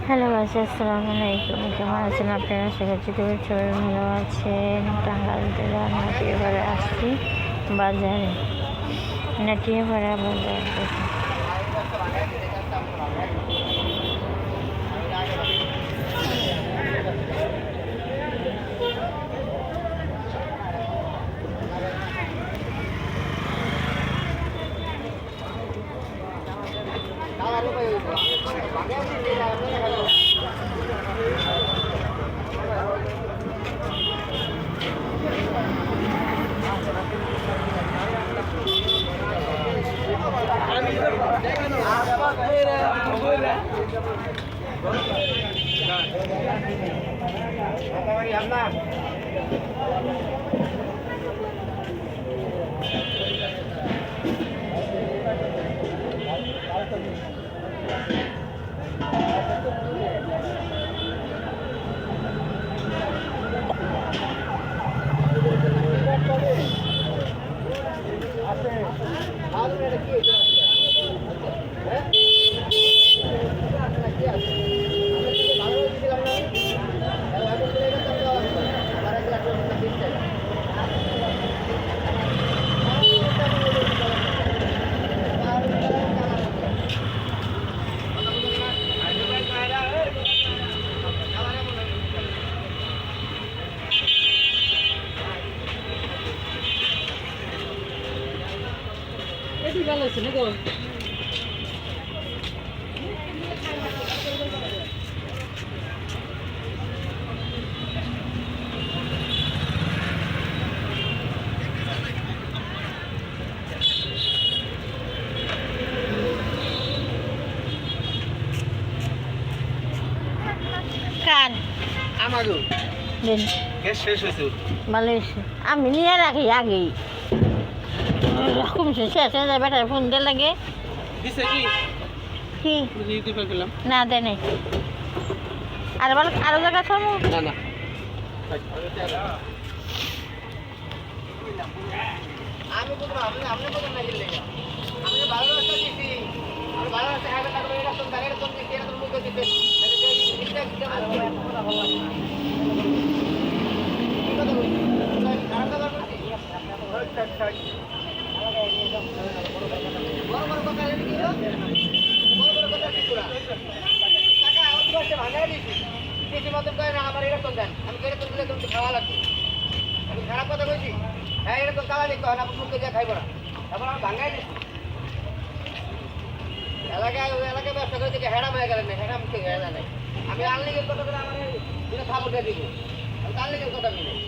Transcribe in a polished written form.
Hello guys, আসসালামু আলাইকুম। কেমন আছেন আপনারা? আশা করছি সবাই ভালো আছেন। টাঙ্গাইল থেকে নাটিয়াপাড়া আসছি বাজারে। নাটিয়াপাড়া বাজার দেখুন। কান আমারও দিন গ্যাস শেষ হয়েছে। ভালো হয়েছে। আমি নিয়ে রাখি আগেই কমছে, শেষ হয়ে যায়। বেটার ফোন দিয়ে লাগে দিছে কি কি দিতে পেলাম না দেয় নাই। আর ভালো আরো জায়গা থামো না না আমি বুঝলাম আপনি বুঝলেন না গেলে আমি ভালো রাস্তা দিছি আমি ভালো রাস্তা খাইবে না করে এরকম দাঁড়িয়ে এরকম দিছি এরকম মুখে দিতে আমার এরকম দেন আমি এরকম দিলে তুমি খাওয়া লাগবে আমি খারাপ কথা বলছি। হ্যাঁ এরকম তালা লিখতে হয় না, মুখে দিয়ে খাইবো না। তারপর আমি ভাঙ্গাই দিচ্ছি এলাকায় ব্যবসা করে দিকে হেডাম হয়ে গেলেন না, হেডাম থেকে হেডা নাই। আমি আনলিগের কথা বলে আমার খাবো দিব, আমি আনলিগের কথা বলি।